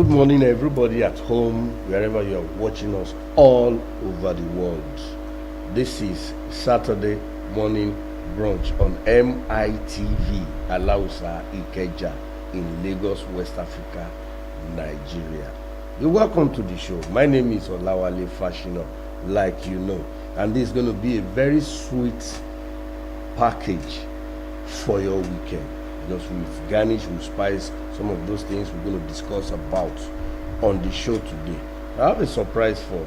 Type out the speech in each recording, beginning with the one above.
Good morning, everybody at home, wherever you are watching us all over the world. This is Saturday morning brunch on MITV, Alausa Ikeja in Lagos, West Africa, Nigeria. You're welcome to the show. My name is Olawale Fashino, like you know, and this is going to be a very sweet package for your weekend. Because we've garnished, we've spiced some of those things we're going to discuss about on the show today. I have a surprise for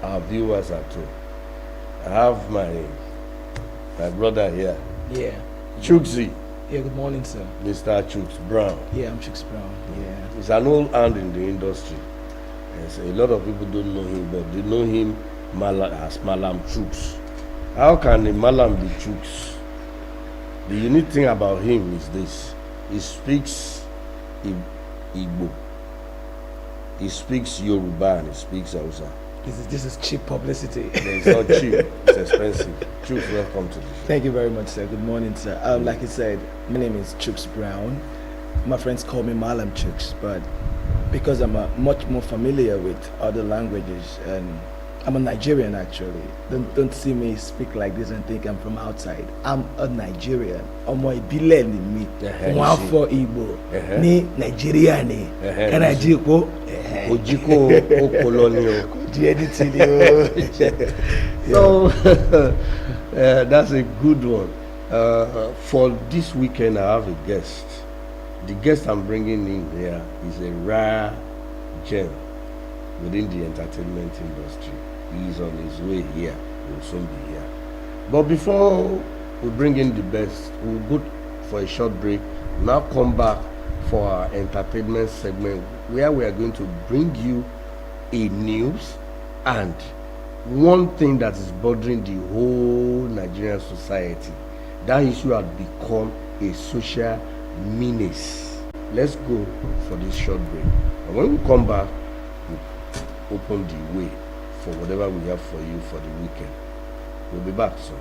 our viewers at home. I have my brother here. Yeah. Chuksy. Yeah, good morning, sir. Mr. Chuks Brown. Yeah, I'm Chuks Brown. Yeah. He's an old hand in the industry. Yes, a lot of people don't know him, but they know him as Malam Chuks. How can a Malam be Chuks? The unique thing about him is this: he speaks Igbo, he speaks Yoruba, and he speaks Hausa. This is cheap publicity. It's not cheap, it's expensive. Chuks, welcome to the show. Thank you very much, sir. Good morning, sir. Like I said, my name is Chuks Brown. My friends call me Malam Chuks, but because I'm much more familiar with other languages, and I'm a Nigerian actually. Don't see me speak like this and think I'm from outside. I'm a Nigerian. Ọmọ ìbílẹ̀ ni mi. Wọ́n fọ Igbo ní Nigeria ni. Can I jiko? Ojiko okolonio. So that's a good one. For this weekend, I have a guest. The guest I'm bringing in here is a rare gem within the entertainment industry. He is on his way here. He will soon be here. But before we bring in the best, we'll go for a short break. Now come back for our entertainment segment, where we are going to bring you a news and one thing that is bothering the whole Nigerian society. That issue has become a social menace. Let's go for this short break. And when we come back, we'll open the way for whatever we have for you for the weekend. We'll be back soon.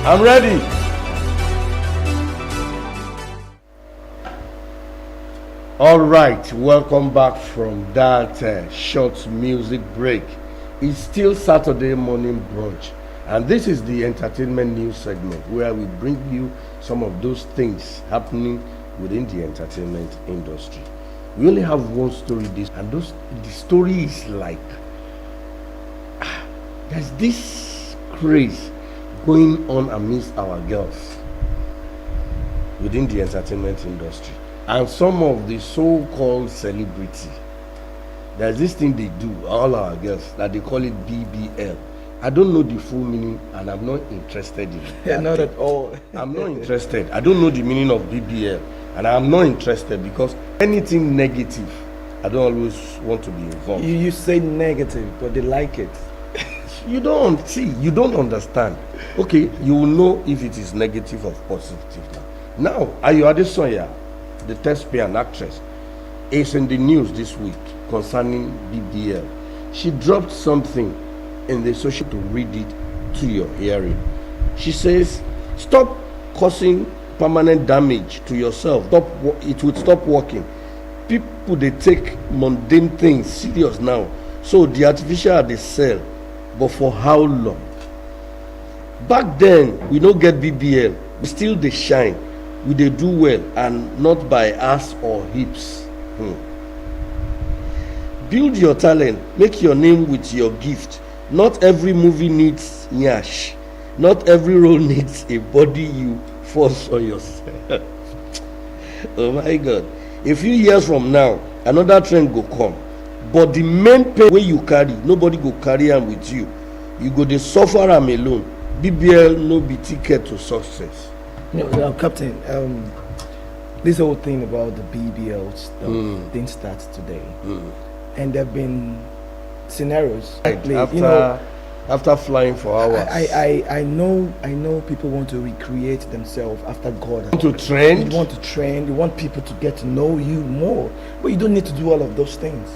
I'm ready. All right, welcome back from that short music break. It's still Saturday morning brunch, and this is the entertainment news segment where we bring you some of those things happening within the entertainment industry. We only have one story this, and the story is like there's this craze going on amidst our girls within the entertainment industry, and some of the so-called celebrity. There's this thing they do, all our girls, that they call it BBL. I don't know the full meaning, and I'm not interested in it. Yeah, not at all. I'm not interested. I don't know the meaning of BBL, and I'm not interested because anything negative, I don't always want to be involved. You say negative, but they like it. You don't understand. Okay, you will know if it is negative or positive now. Ayo Adesoya, the thespian actress, is in the news this week concerning BBL. She dropped something in the social to read it to your hearing. She says, stop causing permanent damage to yourself. It would stop working. People, they take mundane things serious now. So the artificial they sell, but for how long? Back then, we don't get BBL, but still they shine. We they do well, and not by ass or hips. Build your talent, make your name with your gift. Not every movie needs nyash. Not every role needs a body you force on yourself. Oh my God. A few years from now, another trend go come. But the main pain wey you carry, nobody go carry am with you. You go dey suffer am alone. BBL no be ticket to success. Captain, this whole thing about the BBL stuff didn't start today. And there have been scenarios. After flying for hours. I know people want to recreate themselves after God. To trend? You want to trend, you want people to get to know you more. But you don't need to do all of those things.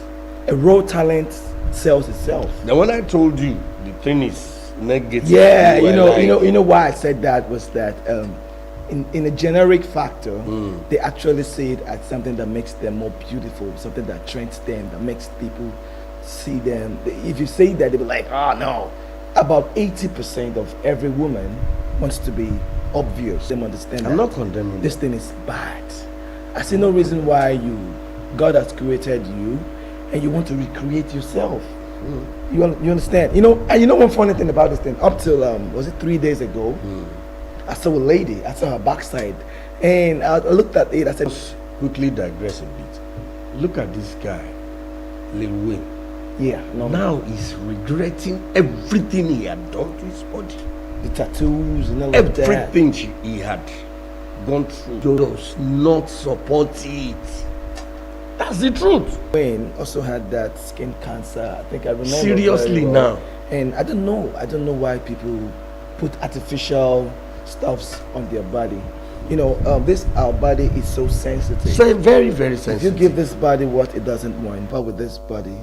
A raw talent sells itself. Now when I told you the thing is negative. Yeah, you know why I said that was that in a generic factor, they actually see it as something that makes them more beautiful, something that trends them, that makes people see them. If you say that, they'll be like, oh no. About 80% of every woman wants to be obvious. They understand. I'm not condemning this thing is bad. I see no reason why God has created you and you want to recreate yourself. You understand? You know one funny thing about this thing, up till was it 3 days ago, I saw a lady, I saw her backside, and I looked at it, I said, quickly digress a bit. Look at this guy, Lil Wayne. Yeah. No, now he's regretting everything he had done to his body. The tattoos and all of that. Everything he had gone through does not support it. That's the truth. Wayne also had that skin cancer. I think I remember. Seriously now. And I don't know why people put artificial stuffs on their body. Our body is so sensitive. So very, very sensitive. If you give this body what it doesn't want, but with this body,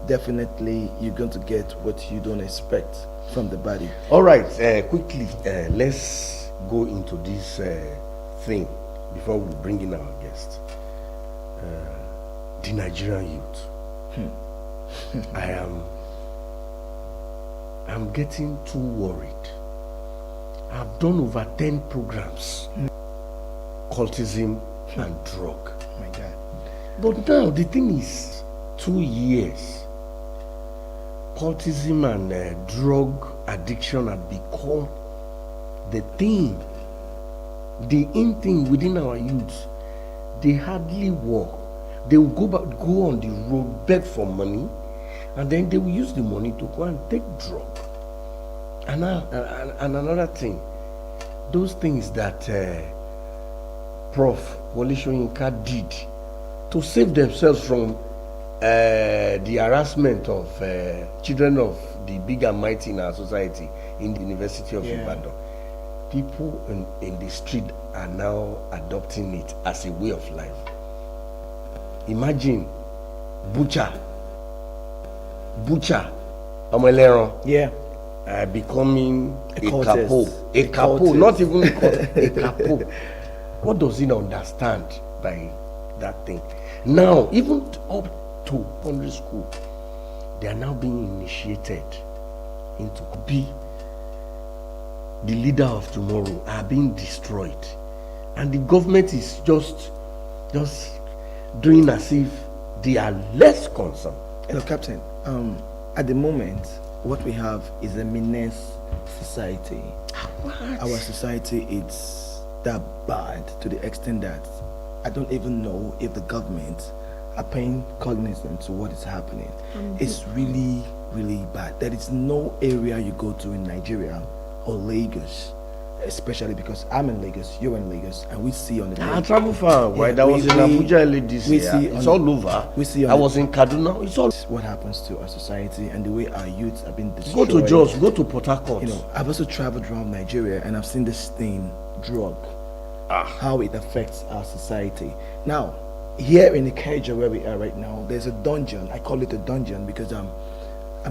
definitely you're going to get what you don't expect from the body. All right, quickly, let's go into this thing before we bring in our guest. The Nigerian youth. I'm getting too worried. I've done over 10 programs. Cultism and drug. Oh my God. But now the thing is, 2 years, cultism and drug addiction have become the thing, the in thing within our youth. They hardly work. They will go on the road, beg for money, and then they will use the money to go and take drug. And another thing, those things that Prof. Wole Soyinka did to save themselves from the harassment of children of the big and mighty in our society in the University of Ibadan. People in the street are now adopting it as a way of life. Imagine butcher, yeah, becoming a capo, not even a capo. What does he understand by that thing? Now, even up to 100 school, they are now being initiated into be the leader of tomorrow, are being destroyed, and the government is just doing as if they are less concerned. Captain, at the moment, what we have is a menace society. What? Our society is that bad to the extent that I don't even know if the government are paying cognizance to what is happening. It's really, really bad. There is no area you go to in Nigeria or Lagos, especially because I'm in Lagos, you're in Lagos, and we see on the I travel far, right? I was in Abuja early this year. It's all over. I was in Kaduna. It's all. What happens to our society and the way our youths have been destroyed. Go to Jos, go to Port Harcourt. I've also traveled around Nigeria and I've seen this thing, drug, how it affects our society. Now, here in Ikeja where we are right now, there's a dungeon. I call it a dungeon because I'm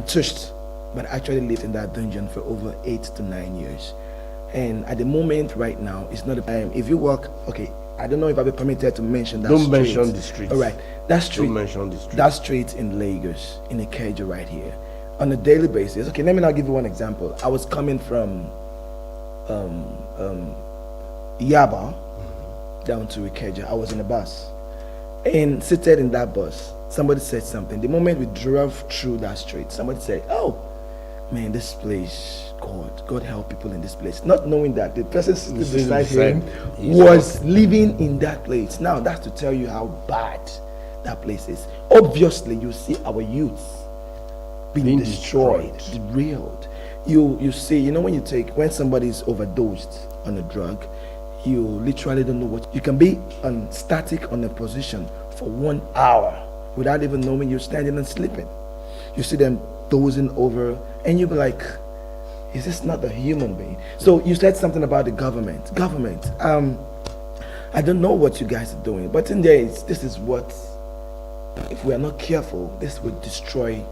touched but I actually lived in that dungeon for over 8 to 9 years. And at the moment, right now, it's not a time. If you walk, okay, I don't know if I'll be permitted to mention that Don't street. mention the street. All right, that street. Don't mention the street. That street in Lagos, in Ikeja right here, on a daily basis. Okay, let me now give you one example. I was coming from Yaba down to Ikeja. I was in a bus, and seated in that bus, somebody said something. The moment we drove through that street, somebody said, "Oh, man, this place, God help people in this place," not knowing that the person sitting beside him was living in that place. Now that's to tell you how bad that place is. Obviously, you see our youth being destroyed, derailed. You see, when somebody is overdosed on a drug, you literally don't know what. You can be static on a position for 1 hour without even knowing you're standing and sleeping. You see them dozing over, and you be like, is this not a human being? So you said something about the government. I don't know what you guys are doing, but in there, this is what, if we are not careful, this will destroy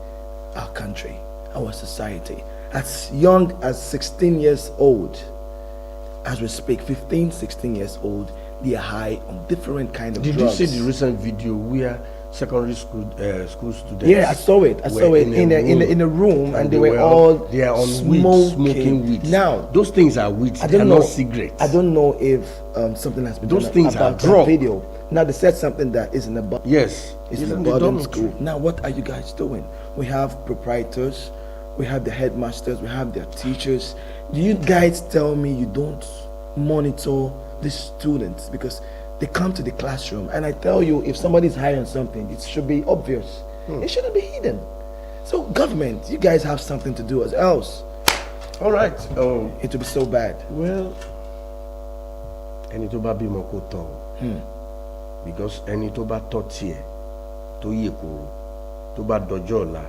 our country, our society. As young as 16 years old, as we speak, 15, 16 years old, they are high on different kind of drugs. Did you see the recent video where secondary school students? Yeah, I saw it. I saw it in a room, and they were all on smoking weed. Now those things are weed. They are not cigarettes. I don't know if something has been those done things about are drug. that video. Now they said something that is in the boarding school. Now what are you guys doing? We have proprietors, we have the headmasters, we have their teachers. Do you guys tell me you don't monitor the students? Because they come to the classroom, and I tell you, if somebody's high on something, it should be obvious. It shouldn't be hidden. So government, you guys have something to do as else. All right. It will be so bad. Well, ẹni tó bá bímọ kó tọ́ o. Because ẹni tó bá tọ́ tiẹ̀ tó yè kúrò tó bá dọjọ́ ọ̀la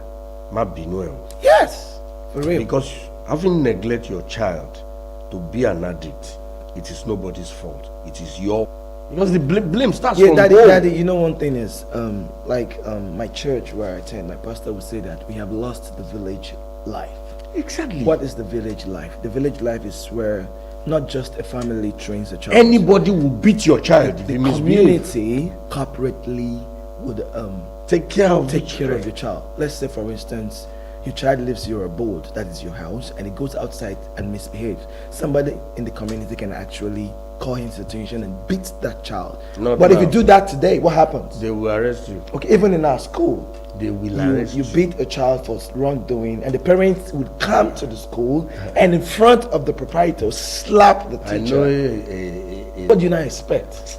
má bínú ẹ̀ o. Yes, for real. Because having neglect your child to be an addict, it is nobody's fault. It is your, because the blame starts from home. Daddy, you know, one thing is, my church where I attend, my pastor would say that we have lost the village life. Exactly. What is the village life? The village life is where not just a family trains a child. Anybody will beat your child if the you misbehave. community corporately would take care of your child. Let's say, for instance, your child leaves your abode, that is your house, and it goes outside and misbehaves. Somebody in the community can actually call his attention and beat that child. But if you do that today, what happens? They will arrest you. Okay, even in our school, they will arrest you. beat a child for wrongdoing, and the parents would come to the school and in front of the proprietor slap the teacher. I know. What do you not expect?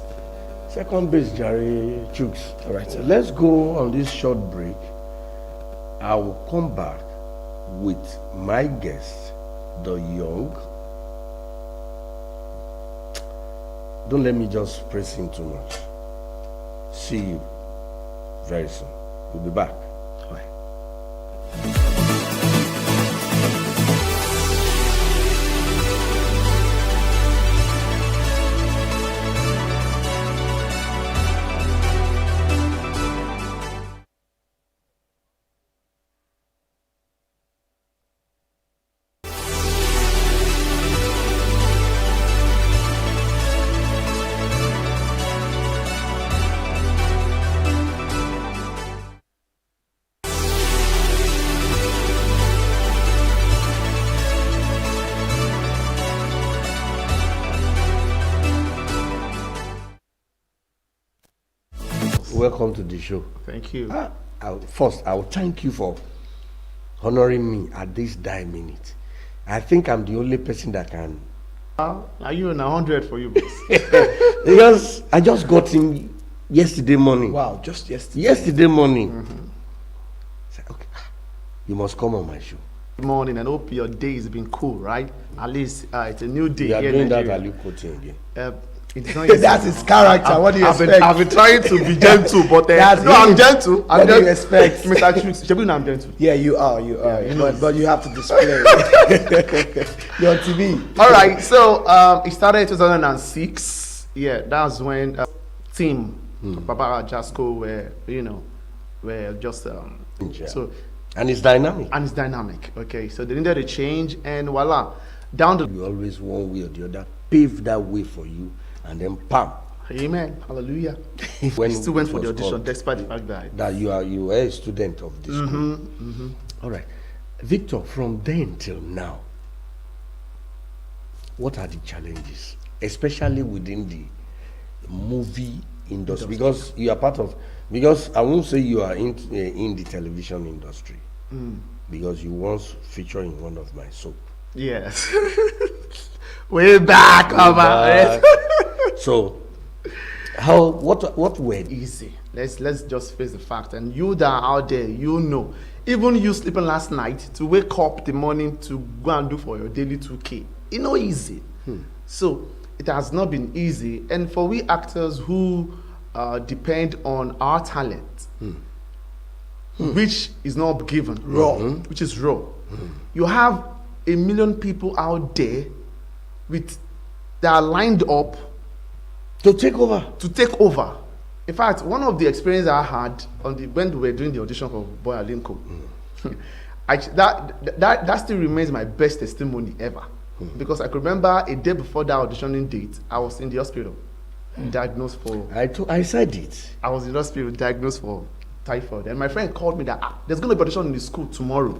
Second base, Jerry Chooks. All right, sir. Let's go on this short break. I will come back with my guest, the young. Don't let me just press him too much. See you very soon. We'll be back. All right. Welcome to the show. Thank you. First, I will thank you for honoring me at this dire minute. I think I'm the only person that can. Are you in 100 for you? Because I just got him yesterday morning. Wow, just yesterday. Yesterday morning. Said, okay, you must come on my show. Good morning, and hope your day has been cool, right? At least it's a new day. You are here doing in that Nigeria. value quoting again. It's not easy. That's his character. What do you expect? I've been trying to be gentle, but I'm gentle. What do you expect? Mr. Chooks, I'm gentle. Yeah, you are. But you have to display. You're on TV. All right, so it started in 2006. Yeah, that's when team Baba Jasco were just so And it's dynamic. and it's dynamic. Okay, so they needed a change, and voila, down the You always one way or the other pave that way for you, and then pam. amen, hallelujah. When He still went it for the was audition, called despite the fact that you were a student of this school. All right, Victor. From then till now, what are the challenges, especially within the movie industry? Because you are part of. Because I won't say you are in the television industry, because you once featured in one of my soap. yes, way back, So, what were easy. Let's just face the fact. And you that are out there, you know, even you sleeping last night to wake up the morning to go and do for your daily 2K, it's not easy. So it has not been easy. And for we actors who depend on our talent, which is not given, raw, which is raw. You have 1 million people out there that are lined up to take over? to take over. In fact, one of the experiences I had when we were doing the audition for Boy Alinko, that still remains my best testimony ever. Because I could remember a day before that auditioning date, I was in the hospital, diagnosed for. I said it. I was in the hospital diagnosed for typhoid, and my friend called me that there's going to be audition in the school tomorrow.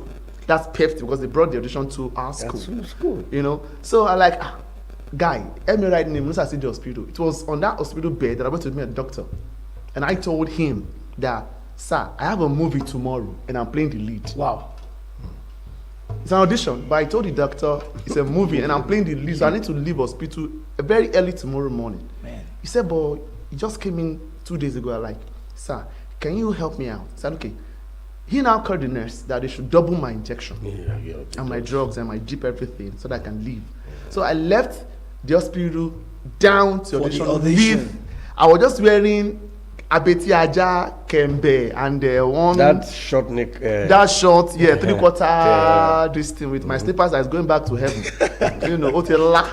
That's perfect because they brought the audition to our school. That's school. You know, so I like, guy, help me write name. Once I see the hospital, it was on that hospital bed that I went to meet a doctor, and I told him that, sir, I have a movie tomorrow, and I'm playing the lead. Wow. It's an audition, but I told the doctor it's a movie, and I'm playing the lead, so I need to leave hospital very early tomorrow morning. Man. He said, but he just came in 2 days ago. I'm like, sir, can you help me out? I said, okay. He now called the nurse that they should double my injection and my drugs and my jeep, everything, so that I can leave. So I left the hospital down to audition. Leave. I was just wearing Abeti Aja Kembe and one That short neck. that short, 3/4 this thing with my slippers that is going back to heaven. You know, Otela.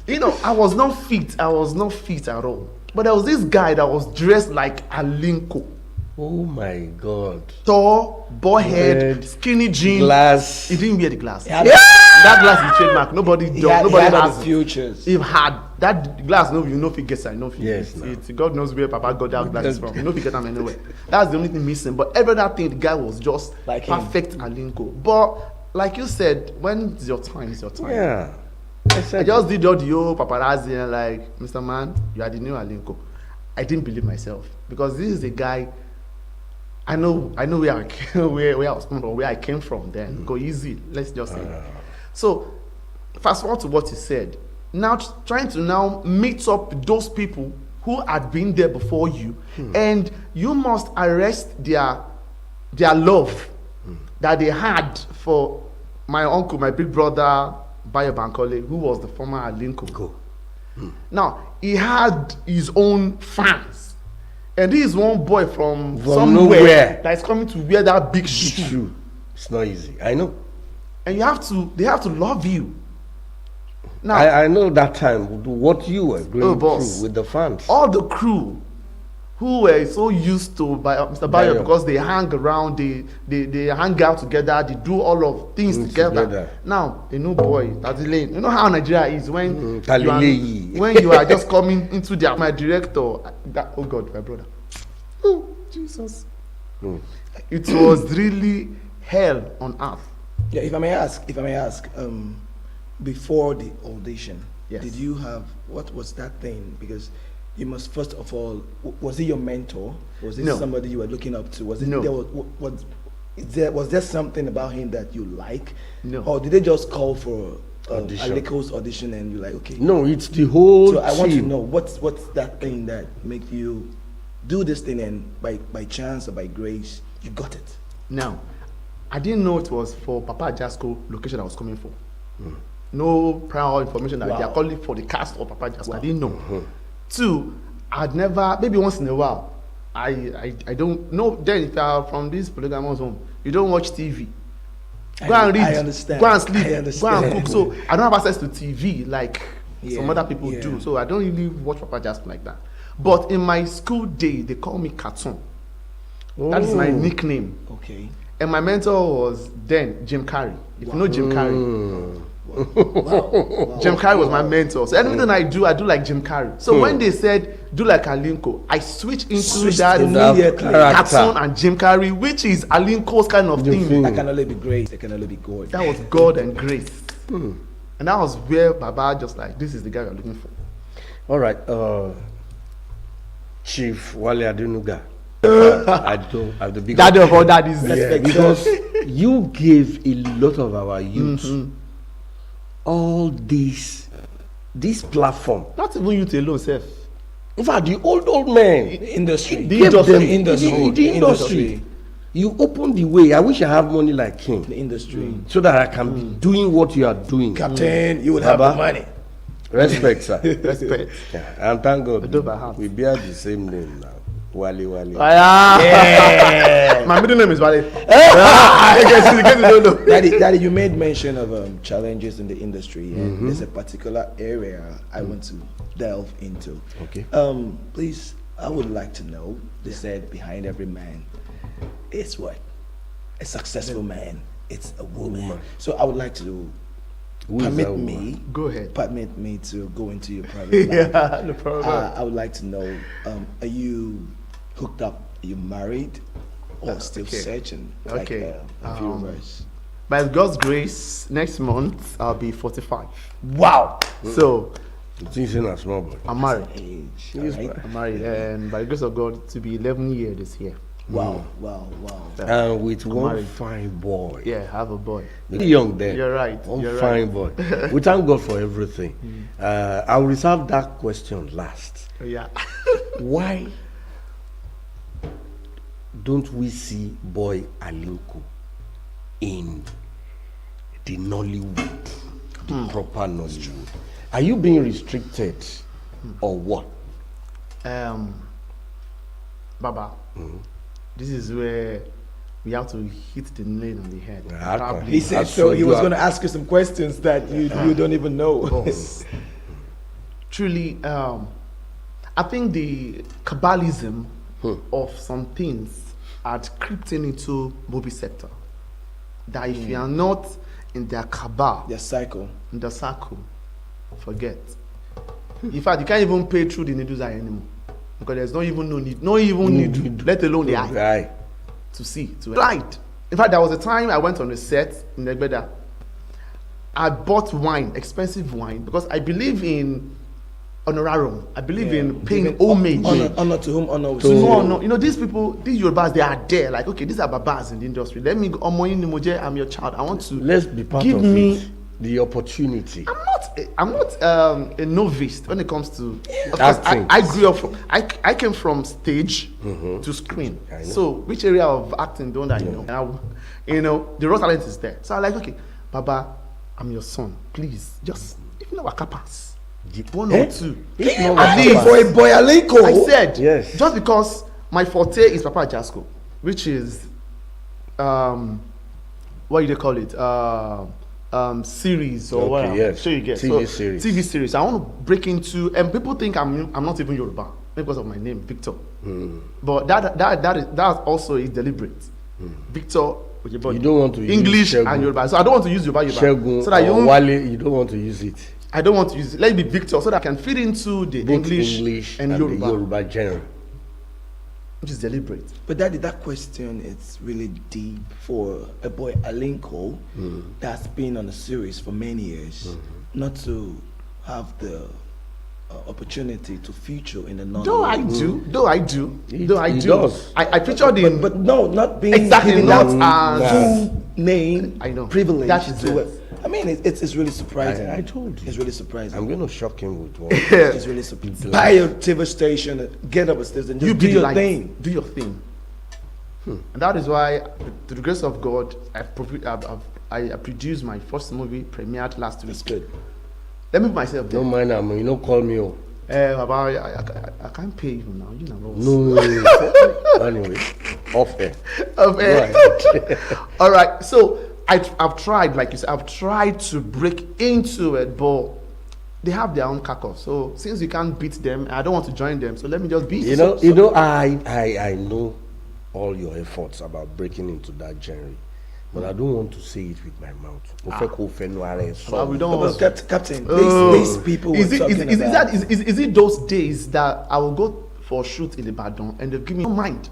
You know, I was not fit. I was not fit at all. But there was this guy that was dressed like Alinko. Oh my God. Tall, bald head, Red, skinny jeans. glass. He didn't wear the glass. Yeah. That glass is trademark. Nobody He does. had, Nobody he had has the it. futures. He had that glass. No, you know if he gets it. No, if Yes, no. God knows where Papa got that glass from. You know if he get them anywhere. That's the only thing missing. But every other thing, the guy was just Like him. perfect Alinko. But like you said, when it's your time, it's your time. Yeah. I just did all the old paparazzi and like, Mr. Man, you are the new Alinko. I didn't believe myself because this is a guy. I know where I where I was from or where I came from. Then go easy. Let's just say. So, fast forward to what he said. Now trying to now meet up those people who had been there before you, and you must arrest their love that they had for my uncle, my big brother, Bayo Bankole, who was the former Alinko. Go. Now, he had his own fans. And this is one boy from somewhere nowhere that is coming to wear that big shoe. True. It's not easy. I know. And they have to love you. Now, I know that time what you were going boss. through with the fans. all the crew who were so used to Mr. Bayo because they hang around, they hang out together, they do all of things together. Now, a new boy, Tadilane, you know how Nigeria is when you are just coming into my director. Oh God, my brother. Oh, Jesus. It was really hell on earth. Yeah, if I may ask, before the audition, Yes. did you have, what was that thing? Because you must first of all, was he your mentor? Was it No. somebody you were looking up to? Was it No. was there something about him that you like? No. Or did they just call for Audition. Aliko's audition and you're like, okay? No, it's the whole So I want to team. know what's that thing that make you do this thing and by chance or by grace you got it. Now, I didn't know it was for Papa Jasco location I was coming for. No prior information that they are calling for the cast of Papa Jasco. I didn't know. Two, I'd never, maybe once in a while, I don't know. Then if you are from this polygamous home, you don't watch TV. Go and read. I understand. Go and sleep. I Go understand. and cook. So I don't have access to TV like some Yeah, other people yeah. do. So I don't really watch Papa Jasco like that. But in my school day, they call me cartoon. That is my nickname. Okay. And my mentor was then Jim Carrey. If you know Jim Carrey. Wow. Jim Carrey was my mentor. So anything I do like Jim Carrey. So when they said do like Alinko, I switched into that immediately. cartoon and Jim Carrey, which is Alinko's kind of thing. That can only be grace. That can only be God. That was God and grace. And that was where Baba just like, this is the guy we're looking for. All right, Chief Wale Adenuga. I don't have the big Daddy of all daddies. because you gave a lot of our youth all this platform. Not even youth alone, self. In fact, the old men, Industry. the industry. the industry. You open the way. I wish I have money like him, The industry. so that I can be doing what you are doing. Captain, you will have the Baba. money. Respect, sir. Respect. Yeah, and thank God do by heart. we bear the same name now. Wale. Yeah. My middle name is Wale. Yeah. Daddy, you made mention of challenges in the industry, and there's a particular area I want to delve into. Okay. Please, I would like to know. They said behind every man is what? A successful man. It's a woman. So I would like to Who is that permit woman? me. Go ahead. Permit me to go into your private life. Yeah, no problem. I would like to know, are you hooked up? Are you married? Or still okay. searching? Okay. Like, a few verse. By God's grace, next month I'll be 45. Wow! So It's in a small boy. I'm married. Age. Yes, Alright. man. I'm married, and by the grace of God, to be 11 years this year. Wow. And with one married. fine boy. Yeah, I have a boy. Very young then. You're right. One You're fine right. boy. We thank God for everything. I'll reserve that question last. Yeah. Why don't we see boy Alinko in the Nollywood, the proper Nollywood? Are you being restricted or what? Baba, this is where we have to hit the nail on the head. Yeah, Probably- He said That's so. what He you was are- going to ask you some questions that you don't even know. Truly, I think the Kabbalism of some things had crept into movie sector. That if you are not in their Kabbal, Their cycle. in the circle, forget. In fact, you can't even pay through the needles eye anymore. Because there's no even need, let alone the eye, Right. to see. Right. In fact, there was a time I went on a set in Egbeda. I bought wine, expensive wine, because I believe in honorarium. I believe in paying Giving homage. Honor to whom honor was To due. no, you know, these people, these Yorubas, they are there. Like, okay, these are babas in the industry. Let me go, I'm your child. I want to Let's be part give of me. it. The opportunity. I'm not a novice when it comes to. Of course, Acting. I grew up from. I came from stage to screen. I know. So which area of acting don't I know? And the raw talent is there. So I'm like, okay, Baba, I'm your son. Please, just if you know Waka pass, one or two. If not At Waka least. pass. For a boy Alinko. I said Yes. just because my forte is Papa Jasco, which is what do they call it? Series or Okay, whatever. yes. So you get TV series. TV series. I want to break into, and people think I'm not even Yoruba because of my name, Victor. But that also is deliberate. Victor, You don't want to use English Shegun. and Yoruba. So I don't want to use Yoruba. Shegun So that you or won't- Wale, you don't want to use it. I don't want to use it. Let it be Victor so that I can fit into the Both English and the Yoruba, Yoruba genre. which is deliberate. But Daddy, that question is really deep for a boy Alinko that's been on a series for many years, not to have the opportunity to feature in the non. Though I do. He does. I featured in. But no, not being Exactly, given not that as- full name, I know. privilege. That is to it. it. I mean, it's really surprising. I told you. It's really surprising. I'm going to shock him with one. It's really surprising. Buy a TV station, get up a station, and You just be do the your light. thing. Do your thing. And that is why, to the grace of God, I produced my first movie, premiered last week. That's good. Let me put myself there. Don't mind him. You don't call me. Oh. Baba, I can't pay you now. You know. No. Anyway, off air. All right. So I've tried, like you said, I've tried to break into it, but they have their own cackle. So since you can't beat them, I don't want to join them. So let me just be. I know all your efforts about breaking into that genre. But I don't want to say it with my mouth. We don't. Captain, Oh. these people Is were it, talking is about. that is it those days that I will go for a shoot in Ibadan and they'll give me no mind?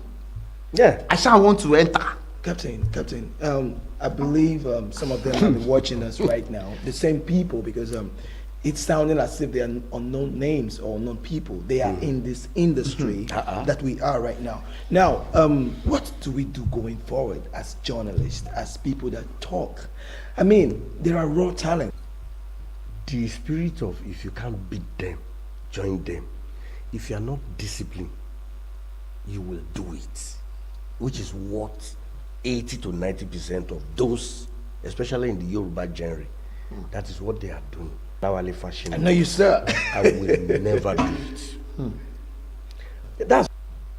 Yeah. I shall want to enter. Captain, I believe some of them are watching us right now. The same people, because it's sounding as if they are unknown names or unknown people. They are in this industry that we are right now. Now, what do we do going forward as journalists, as people that talk? I mean, there are raw talent. The spirit of if you can't beat them, join them. If you are not disciplined, you will do it, which is what 80 to 90% of those, especially in the Yoruba genre, that is what they are doing. Nawale fashion. I know you, sir. I will never do it.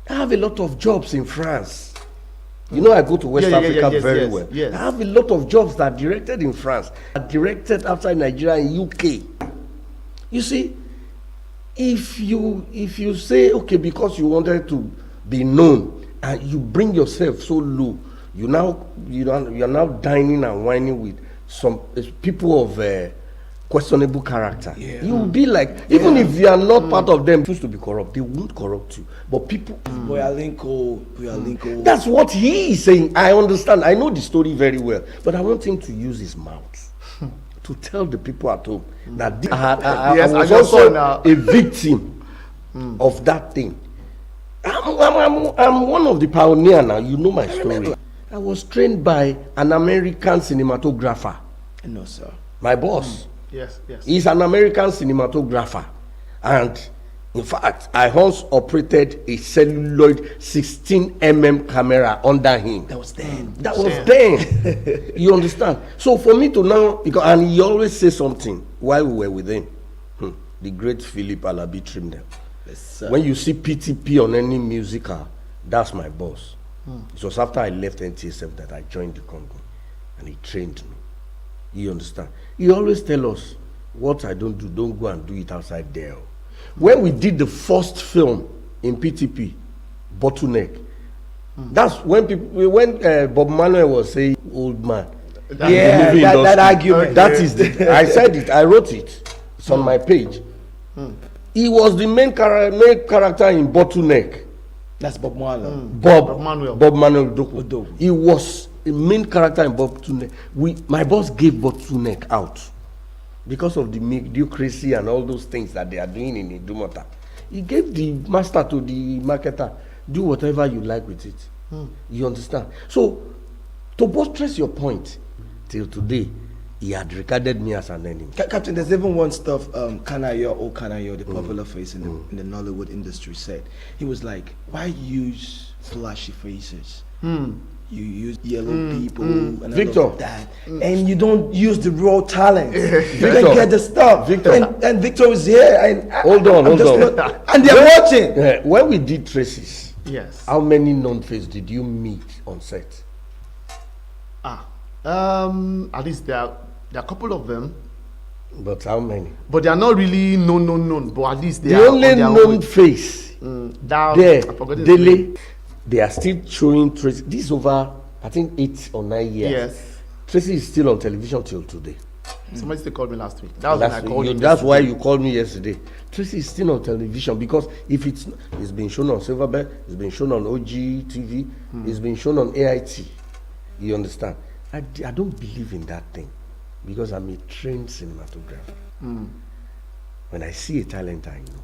I have a lot of jobs in France. You know, I go to West Africa very well. Yes. I have a lot of jobs that are directed in France, are directed outside Nigeria and UK. You see, if you say, okay, because you wanted to be known and you bring yourself so low, you're now dining and whining with some people of questionable character. Yeah. You will be like, even if you are not part of them, choose to be corrupt, they won't corrupt you. But people, Boyalinko. that's what he is saying. I understand. I know the story very well, but I want him to use his mouth to tell the people at home that I was also a victim of that thing. I'm one of the pioneers now. You know my story. I was trained by an American cinematographer. No, sir. My boss. Yes. He's an American cinematographer. And in fact, I once operated a celluloid 16mm camera under him. That was then. That was then. You understand? So for me to now, and he always say something while we were with him. The great Philip Alabi Trimnell. Yes, sir. When you see PTP on any musical, that's my boss. It was after I left NTSF that I joined the company, and he trained me. You understand? He always tell us, what I don't do, don't go and do it outside there. When we did the first film in PTP, Bottleneck, that's when Bob Manuel was saying, old man. Yeah, that argument. That is I said it, I wrote it. It's on my page. He was the main character in Bottleneck. That's Bob Marley. Bob Manuel Doko. He was a main character in Bottleneck. My boss gave Bottleneck out because of the mediocrity and all those things that they are doing in Idumota. He gave the master to the marketer. Do whatever you like with it. You understand? So, to buttress your point, till today, he had regarded me as an enemy. Captain, there's even one stuff Kanayo, the popular face in the Nollywood industry, said. He was like, why use flashy faces? You use yellow people and Victor. all of that. And you don't use the raw talent. You Victor. don't get the stuff. Victor. And Victor is here. And Hold on. and they're watching. When we did Traces, Yes. how many known faces did you meet on set? At least there are a couple of them, But how many? but they are not really known. But at least they The are only on their known own. face That, there, I forgot his name. Dele, they are still showing Tracy. This is over, I think, 8 or 9 years. Yes. Tracy is still on television till today. Somebody still called me last week. That was when I called him. That's why yesterday. you called me yesterday. Tracy is still on television because if it's been shown on Silverbird, it's been shown on OG TV, it's been shown on AIT. You understand? I don't believe in that thing because I'm a trained cinematographer. When I see a talent, I know.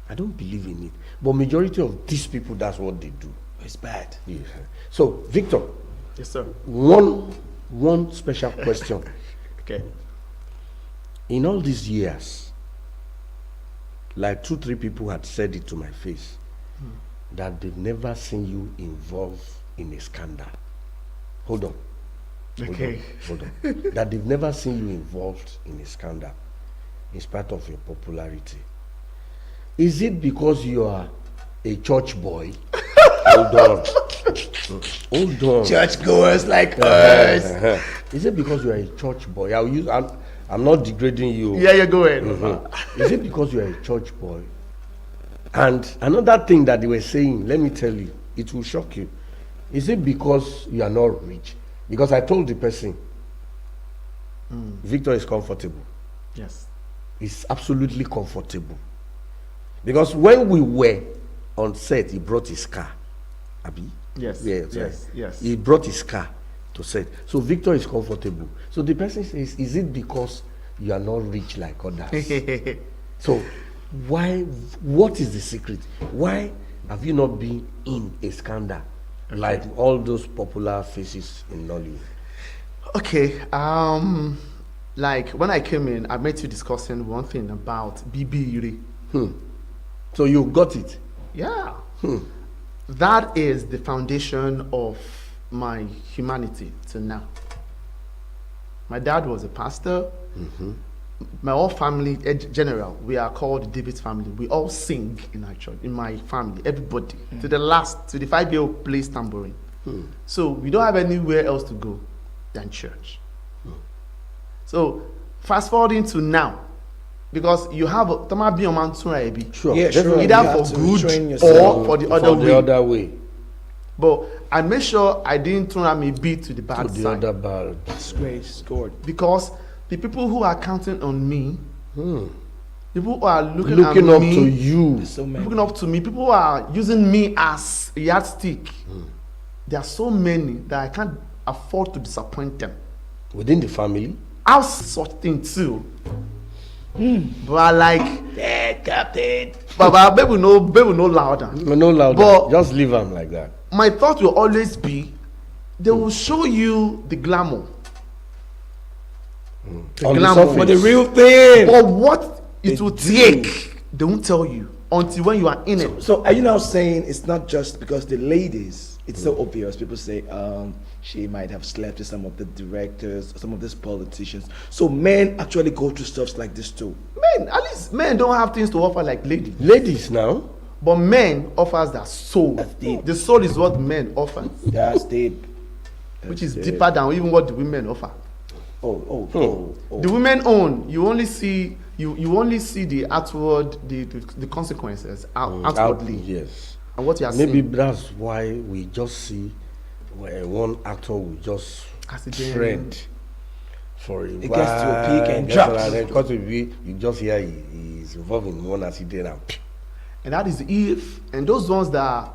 I don't believe in it. But majority of these people, that's what they do. It's bad. Yes. So, Victor, Yes, sir. one special question. Okay. In all these years, like 2-3 people had said it to my face, that they've never seen you involved in a scandal. Hold on. Hold on. That they've never seen you involved in a scandal in spite of your popularity. Is it because you are a church boy? Hold on. Hold on. Churchgoers like us. Is it because you are a church boy? I'm not degrading you. Yeah, go ahead. Is it because you are a church boy? And another thing that they were saying, let me tell you, it will shock you. Is it because you are not rich? Because I told the person, Victor is comfortable. Yes. He's absolutely comfortable. Because when we were on set, he brought his car. Abi? Yes. Yeah, Yes. right. Yes. He brought his car to set. So Victor is comfortable. So the person says, is it because you are not rich like others? So what is the secret? Why have you not been in a scandal like all those popular faces in Nollywood? Okay. Like when I came in, I met you discussing one thing about BB Ire. So you got it. Yeah. That is the foundation of my humanity till now. My dad was a pastor. My whole family, general, we are called David's family. We all sing in our church, in my family, everybody. To the 5-year-old plays tambourine. So we don't have anywhere else to go than church. So fast forwarding to now, because you have a Sure. Yeah, sure. either You have for to train good yourself or for the For other the way. other way. But I made sure I didn't turn out a bit to the To bad the side. other bad. It's great, scored. Because the people who are counting on me, people who are looking Looking at up me, to you. There's so many. looking up to me, people who are using me as a yardstick. There are so many that I can't afford to disappoint them. Within the family. I'll such thing too. But I like, Yeah, Captain. but baby no louder. No louder. But- Just leave them like that. My thought will always be, they will show you the glamour. The On the glamour. surface. But the real thing. But what it They will do. take, they won't tell you until when you are in it. So are you now saying it's not just because the ladies, it's so obvious. People say she might have slept with some of the directors, some of these politicians. So men actually go through stuff like this too. Men, at least men don't have things to offer like ladies. Ladies now. But men offers their soul. That's deep. The soul is what men offer, That's deep. which is That's deep. deeper than even what the women offer. Oh. The women own, you only see the outward, the consequences outwardly, Yes. and what you are Maybe seeing. that's why we just see where one actor will just Accident. trend for a It while. gets to a peak and gets drops. to then cut to a peak, you just hear he's involved in one accident and And that is if, and those ones that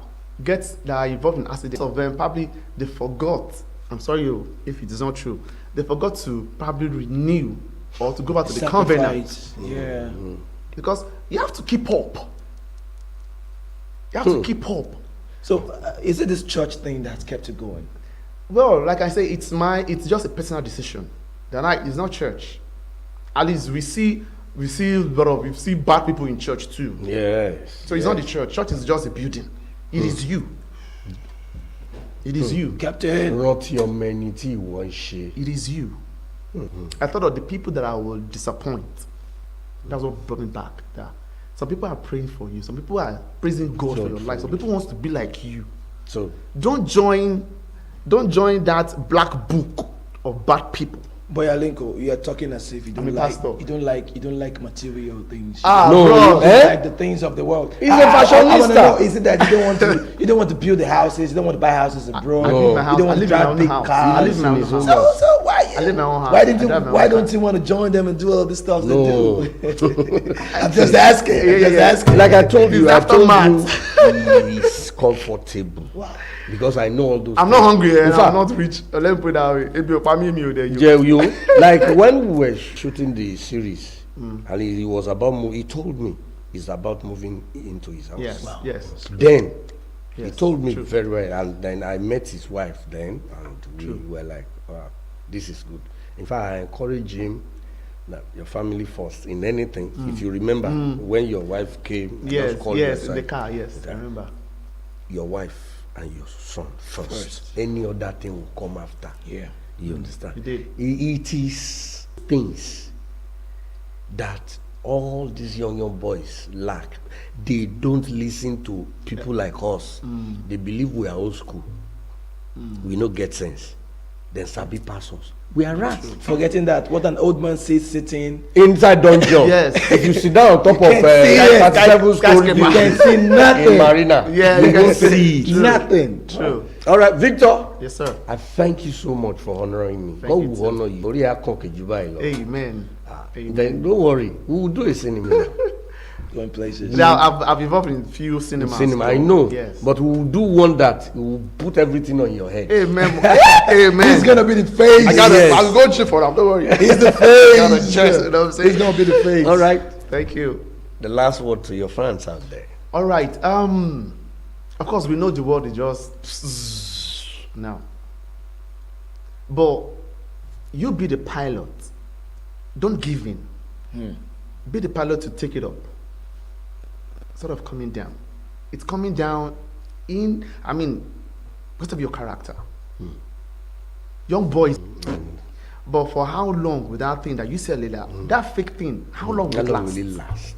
are involved in accidents of them, probably they forgot. I'm sorry if it is not true. They forgot to probably renew or to go back to the covenant. Sacrifice. Yeah. Because you have to keep up. You have to keep up. So is it this church thing that's kept it going? Well, like I say, it's just a personal decision. It's not church. At least we see bad people in church too. yes. So it's not the church. Church is just a building. It is you. It is you. Captain. Rot your humanity one shit. It is you. I thought of the people that I will disappoint. That's what brought me back. That some people are praying for you. Some people are praising God for your life. Some people wants to be like you. So Don't join that black book of bad people. Boy Alinko, you are talking as if you I'm a don't pastor. you don't like material things. No, bro. You eh? like the things of the world. He's a I wanna know, fashionista. is it that you don't want to build the houses, you don't want to buy houses abroad, I live in my house. you don't I want to live in my drive own big house. cars. I live in my own house. So why I live in my own house. Why I drive my own why car. don't you want to join them and do all this stuff No. they do? I'm just asking. I'm just asking. like I told you, I It's told aftermath. you he's comfortable. Because I know all those I'm things. not hungry In and fact, I'm not rich. Let me put it that way. If you pay me, you. Yeah, you like when we were shooting the series, and he was about he told me he's about moving into his house. Yes, yes. Then he Yes, told me true. very well, and then I met his wife then, and we were like, wow, this is good. In fact, I encourage him that your family first in anything. If you remember when your wife came, I Yes, just called you yes, in the aside, car, yes, I remember. your wife and your son first. First. Any other thing will come after. Yeah. You understand? You did. It is things that all these young boys lack. They don't listen to people like us. They believe we are old school. We no get sense. Then Sabi pass us. We are rats. Forgetting that what an old man says sitting, Inside dungeon. Yes. If you sit down on top of can't see it. 37 story skyscraper. you can see nothing. in Marina, Yeah, you you can won't see see it. it. True. Nothing. True. All right, Victor. Yes, sir. I thank you so much for honoring me. Thank God you will too. honor you. Orí akọ̀kejì báyìí lọ. Amen. Amen. Then don't worry, we will do a cinema. Going places. Now, I've involved in few cinemas. Cinema, so, I know. Yes. But we will do one that will put everything on your head. Amen. Amen. He's gonna be the face. I gotta. Yes. I'll go cheap for him. Don't worry. He's the I got a face. chest. You know what I'm saying? He's gonna be the face. All right. Thank you. The last word to your fans out there. All right. Of course, we know the world is just now. But you be the pilot. Don't give in. Be the pilot to take it up. Sort of coming down. It's coming down because of your character. Young boys. But for how long with that thing that you said later, that fake thing, how long will it last? Will it last?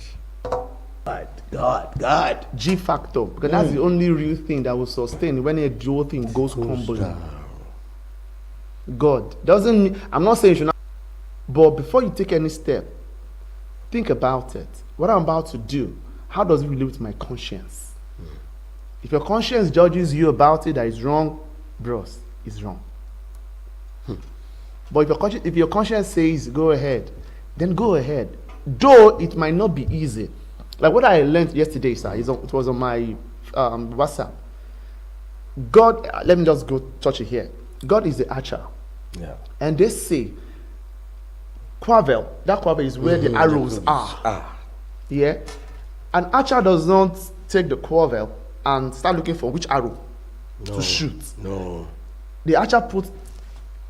God. G factor. Because that's the only real thing that will sustain when a dual thing goes crumbling. God. Doesn't mean, I'm not saying you should not, but before you take any step, think about it. What I'm about to do, how does it relate with my conscience? If your conscience judges you about it that is wrong, bros, it's wrong. But if your conscience says go ahead, then go ahead. Though it might not be easy. Like what I learned yesterday, sir, it was on my WhatsApp. God, let me just go touch it here. God is the archer. Yeah. And they say, that quiver is where the arrows are. Yeah. An archer does not take the quiver and start looking for which arrow to shoot. No. The archer puts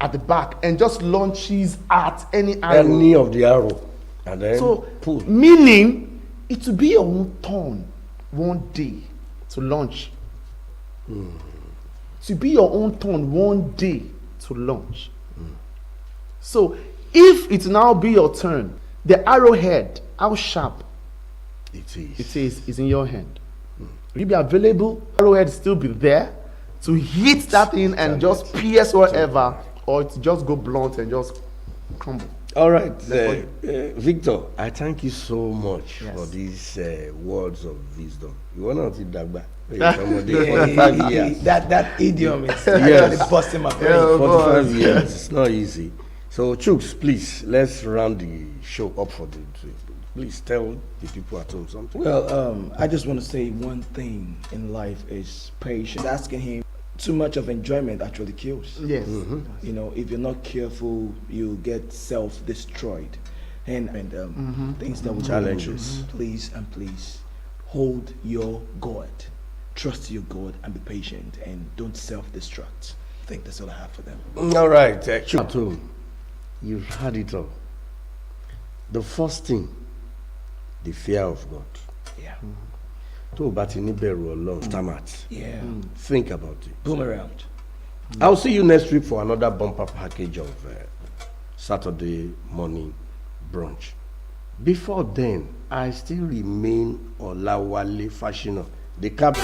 at the back and just launches at any arrow. Any of the arrow. And then So, pull. meaning it will be your own turn one day to launch. To be your own turn one day to launch. So, if it now be your turn, the arrowhead, how sharp it is in your hand. Will you be available? Arrowhead still be there to hit that thing and just pierce whatever, or it just go blunt and just crumble. All right, Victor, I thank you so much for these words of wisdom. You want to Ndigbo? 45 years. That idiom is busting my brain. 45 years. It's not easy. So, Chooks, please, let's round the show up for the. Please tell the people at home something. Well, I just want to say one thing in life is patience. Asking him too much of enjoyment actually kills. Yes. You know, if you're not careful, you get self-destroyed, and things that will Challenges. Please hold your God, trust your God, and be patient, and don't self-destruct. I think that's all I have for them. All right, Chooks at home, you've had it all. The first thing, the fear of God. Yeah. Tó o bá ti ní bẹ̀rù Ọlọ́run, stamart. Yeah. Think about it. Boom around. I'll see you next week for another bumper package of Saturday morning brunch. Before then, I still remain Olawale Fashino, the cap.